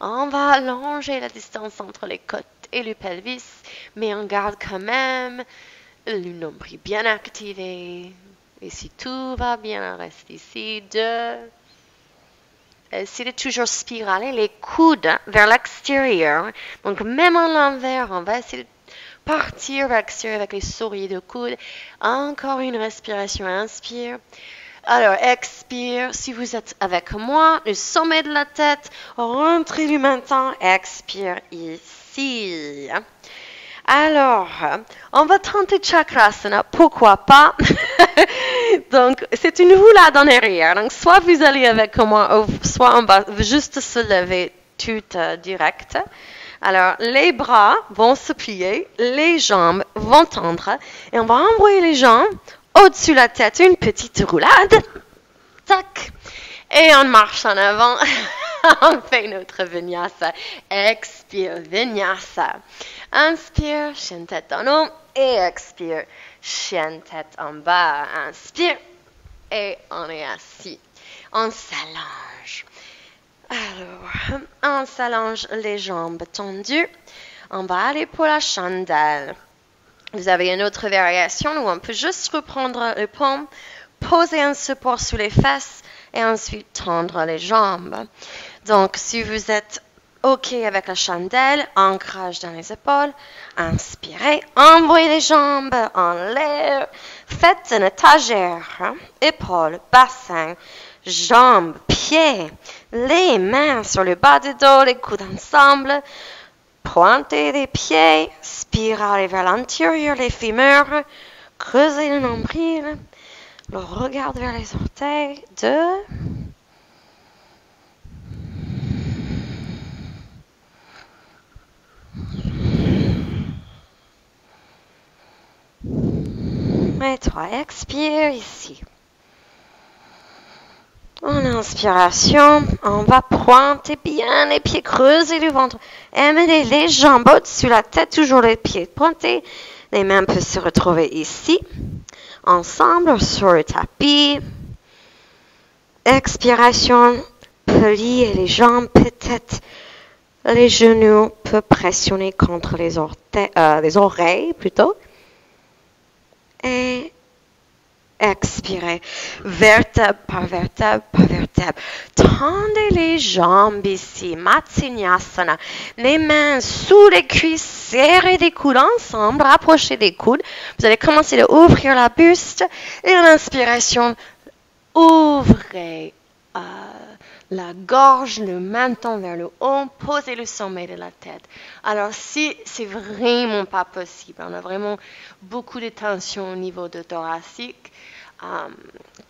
On va allonger la distance entre les côtes et le pelvis. Mais on garde quand même le nombril bien activé. Et si tout va bien, on reste ici. 2. Essayez de toujours spiraler les coudes vers l'extérieur. Donc, même en l'envers, on va essayer de partir vers l'extérieur avec les souris de coude. Encore une respiration. Inspire. Alors, expire. Si vous êtes avec moi, le sommet de la tête. Rentrez le menton. Expire ici. Alors, on va tenter Chakrasana, pourquoi pas. Donc, c'est une roulade en arrière. Donc, soit vous allez avec moi, ou soit on va juste se lever tout direct. Alors, les bras vont se plier, les jambes vont tendre et on va envoyer les jambes au-dessus de la tête, une petite roulade. Tac. Et on marche en avant. On fait notre vinyasa. Expire, vinyasa. Inspire, chien tête en haut. Et expire, chien tête en bas. Inspire. Et on est assis. On s'allonge. Alors, on s'allonge les jambes tendues. On va aller pour la chandelle. Vous avez une autre variation où on peut juste reprendre les paumes, poser un support sous les fesses et ensuite tendre les jambes. Donc, si vous êtes OK avec la chandelle, ancrage dans les épaules, inspirez, envoyez les jambes en l'air, faites une étagère, épaules, bassin, jambes, pieds, les mains sur le bas du dos, les coudes ensemble, pointez les pieds, spiralez vers l'intérieur, les fémurs, creusez le nombril, le regard vers les orteils, 2, et 3, expire ici. En inspiration, on va pointer bien les pieds, creuser le ventre, amener les jambes au-dessus de la tête, toujours les pieds pointés. Les mains peuvent se retrouver ici, ensemble sur le tapis. Expiration, plier les jambes, peut-être les genoux peuvent pressionner contre les oreilles plutôt. Et expirez, vertèbre par vertèbre par vertèbre. Tendez les jambes ici, Matsyasana. Les mains sous les cuisses, serrez les coudes ensemble, rapprochez des coudes. Vous allez commencer à ouvrir la buste. Et à l'inspiration, ouvrez la gorge, le menton vers le haut, posez le sommet de la tête. Alors, si c'est vraiment pas possible, on a vraiment beaucoup de tension au niveau de thoracique.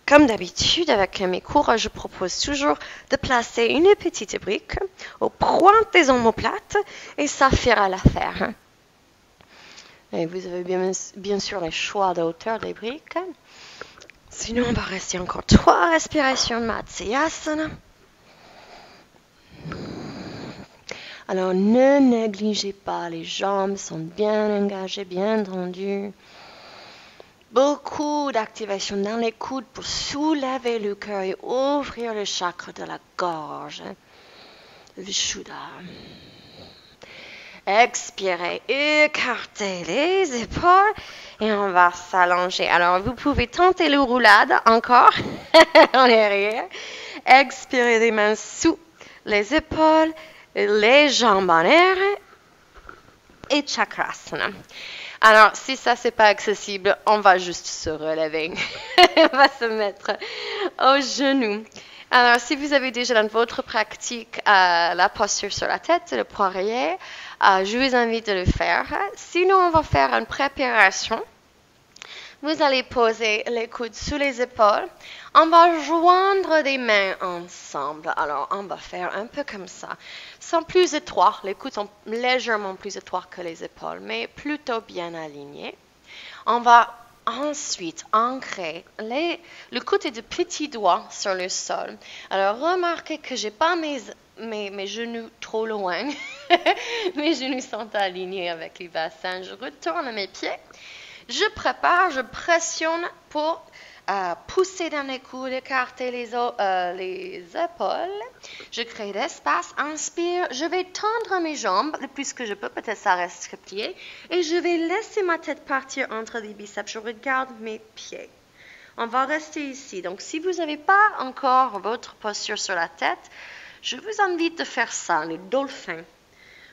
Comme d'habitude, avec mes cours, je propose toujours de placer une petite brique aux pointes des omoplates et ça fera l'affaire. Et vous avez bien sûr le choix de hauteur des briques. Sinon, on va rester encore 3 respirations Matsyasana. Alors, ne négligez pas, les jambes sont bien engagées, bien tendues. Beaucoup d'activation dans les coudes pour soulever le cœur et ouvrir le chakra de la gorge. Vishuddha. Expirez, écartez les épaules et on va s'allonger. Alors, vous pouvez tenter le roulade encore en arrière. Expirez les mains sous les épaules, les jambes en l'air et chakrasana. Alors, si ça, c'est pas accessible, on va juste se relever. On va se mettre aux genoux. Alors, si vous avez déjà dans votre pratique la posture sur la tête, le poirier, je vous invite à le faire. Sinon, on va faire une préparation. Vous allez poser les coudes sous les épaules. On va joindre les mains ensemble. Alors, on va faire un peu comme ça. Ils sont plus étroits. Les coudes sont légèrement plus étroits que les épaules, mais plutôt bien alignés. On va ensuite ancrer le côté de petits doigts sur le sol. Alors, remarquez que je n'ai pas mes genoux trop loin. Mes genoux sont alignés avec les bassins. Je retourne mes pieds. Je prépare, je pressionne pour pousser dans les coudes, écarter les épaules. Je crée l'espace, inspire. Je vais tendre mes jambes le plus que je peux, peut-être ça reste plié. Et je vais laisser ma tête partir entre les biceps. Je regarde mes pieds. On va rester ici. Donc, si vous n'avez pas encore votre posture sur la tête, je vous invite de faire ça, le dolphin,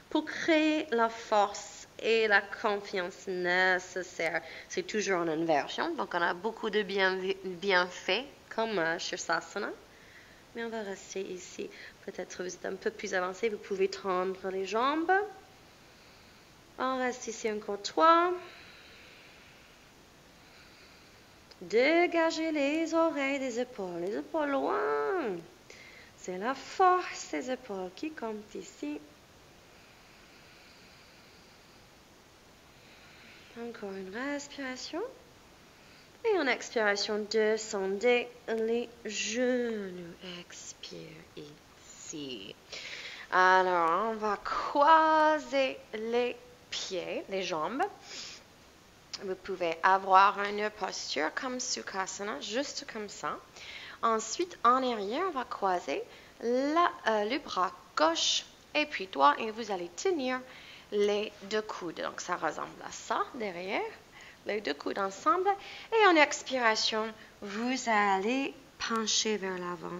pour créer la force et la confiance nécessaire. C'est toujours en inversion, donc on a beaucoup de bienfaits, comme Shirsasana. Mais on va rester ici. Peut-être vous êtes un peu plus avancé, vous pouvez tendre les jambes. On reste ici encore 3. Dégagez les oreilles des épaules loin. C'est la force des épaules qui compte ici. Encore une respiration. Et en expiration, descendez les genoux. Expire ici. Alors, on va croiser les pieds, les jambes. Vous pouvez avoir une posture comme Sukhasana, juste comme ça. Ensuite, en arrière, on va croiser le bras gauche et puis droit et vous allez tenir les deux coudes. Donc, ça ressemble à ça derrière. Les deux coudes ensemble. Et en expiration, vous allez pencher vers l'avant.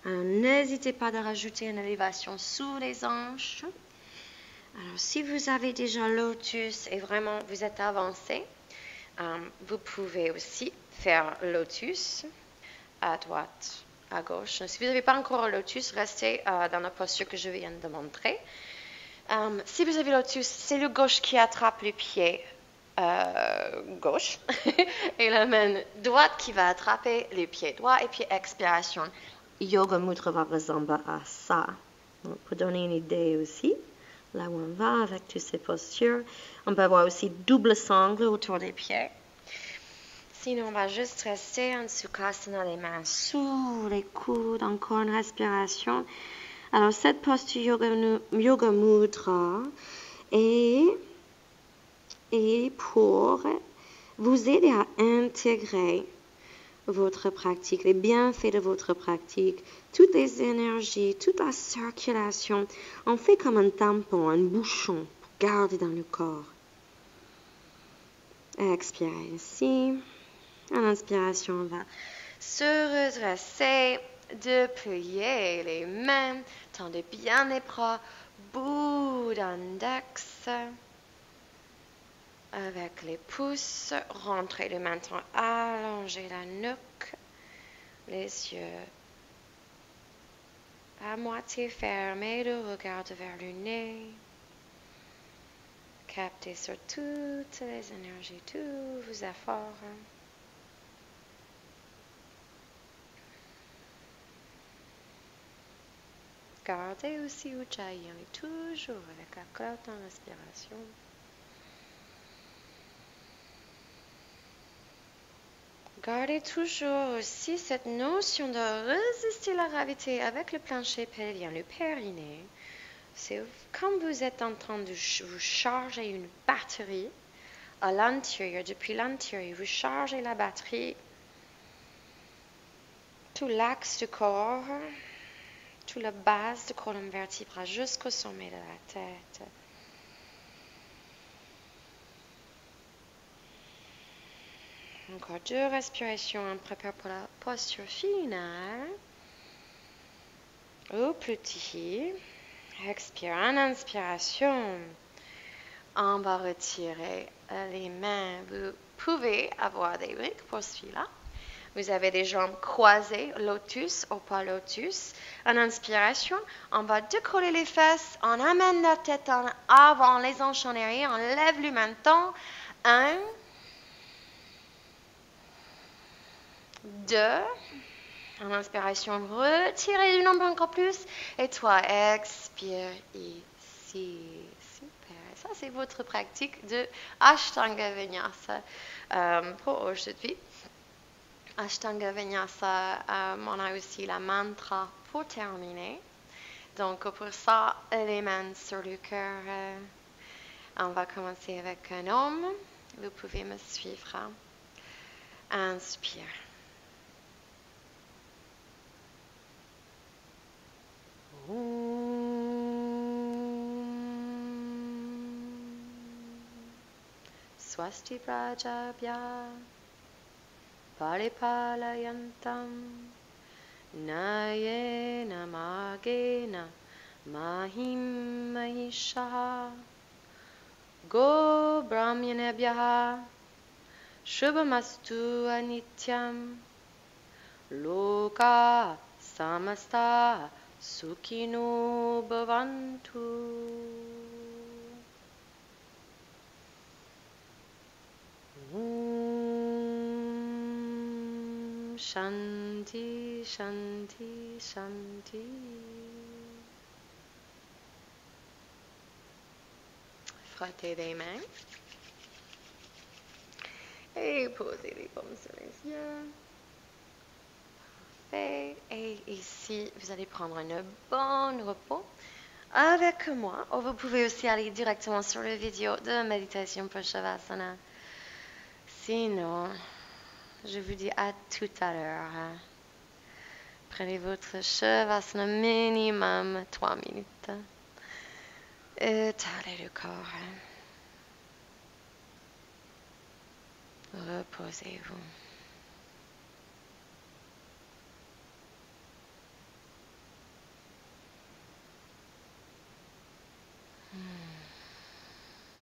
N'hésitez pas de rajouter une élévation sous les hanches. Alors, si vous avez déjà lotus et vraiment vous êtes avancé, vous pouvez aussi faire lotus à droite, à gauche. Si vous n'avez pas encore lotus, restez dans la posture que je viens de montrer. Si vous avez lotus, c'est le gauche qui attrape le pied gauche et la main droite qui va attraper le pied droit et puis expiration. Yoga Mudra va ressembler à ça. Donc, pour donner une idée aussi, là où on va avec toutes ces postures, on peut avoir aussi double sangle autour des pieds. Sinon, on va juste rester en Sukhasana, les mains sous les coudes, encore une respiration. Alors, cette posture Yoga Mudra est pour vous aider à intégrer votre pratique, les bienfaits de votre pratique, toutes les énergies, toute la circulation. On fait comme un tampon, un bouchon pour garder dans le corps. Expirez ici. En inspiration, on va se redresser, déplier les mains, tendez bien les bras, bout d'index. Avec les pouces, rentrez le menton, allongez la nuque, les yeux à moitié fermés, le regard vers le nez. Captez sur toutes les énergies, tous vos efforts. Gardez aussi Ujjayi, on est toujours avec la clotte en respiration. Gardez toujours aussi cette notion de résister la gravité avec le plancher pelvien, le périnée. C'est comme vous êtes en train de vous charger une batterie à l'intérieur, depuis l'intérieur, vous chargez la batterie, tout l'axe du corps, toute la base de colonne vertébrale jusqu'au sommet de la tête. Encore 2 respirations, on prépare pour la posture finale. Au petit, expire en inspiration. On va retirer les mains. Vous pouvez avoir des briques pour celui-là. Vous avez des jambes croisées, lotus ou pas lotus. En inspiration, on va décoller les fesses. On amène la tête en avant, les hanches en arrière. On lève le menton. 1, 2. En inspiration, retirez le nombre encore plus. Et 3, expire ici. Super. Ça, c'est votre pratique de Ashtanga Vinyasa pour aujourd'hui. Ashtanga Vinyasa, on a aussi la mantra pour terminer. Donc, pour ça, les mains sur le cœur. On va commencer avec un homme. Vous pouvez me suivre. Inspire. Swasti Prajabhya Paripalayantam Nayena Magena Mahim Mahisha Go Brahmanebhyaha Shubhamastu Anityam Loka Samasta Sukhino Bhavantu. Shanti, Shanti, Shanti. Frottez les mains. Et posez les paumes sur les yeux. Parfait. Et ici, vous allez prendre un bon repos avec moi. Ou vous pouvez aussi aller directement sur la vidéo de méditation pour Shavasana. Sinon, je vous dis à tout à l'heure. Prenez votre Shavasana minimum 3 minutes. Étalez le corps. Reposez-vous.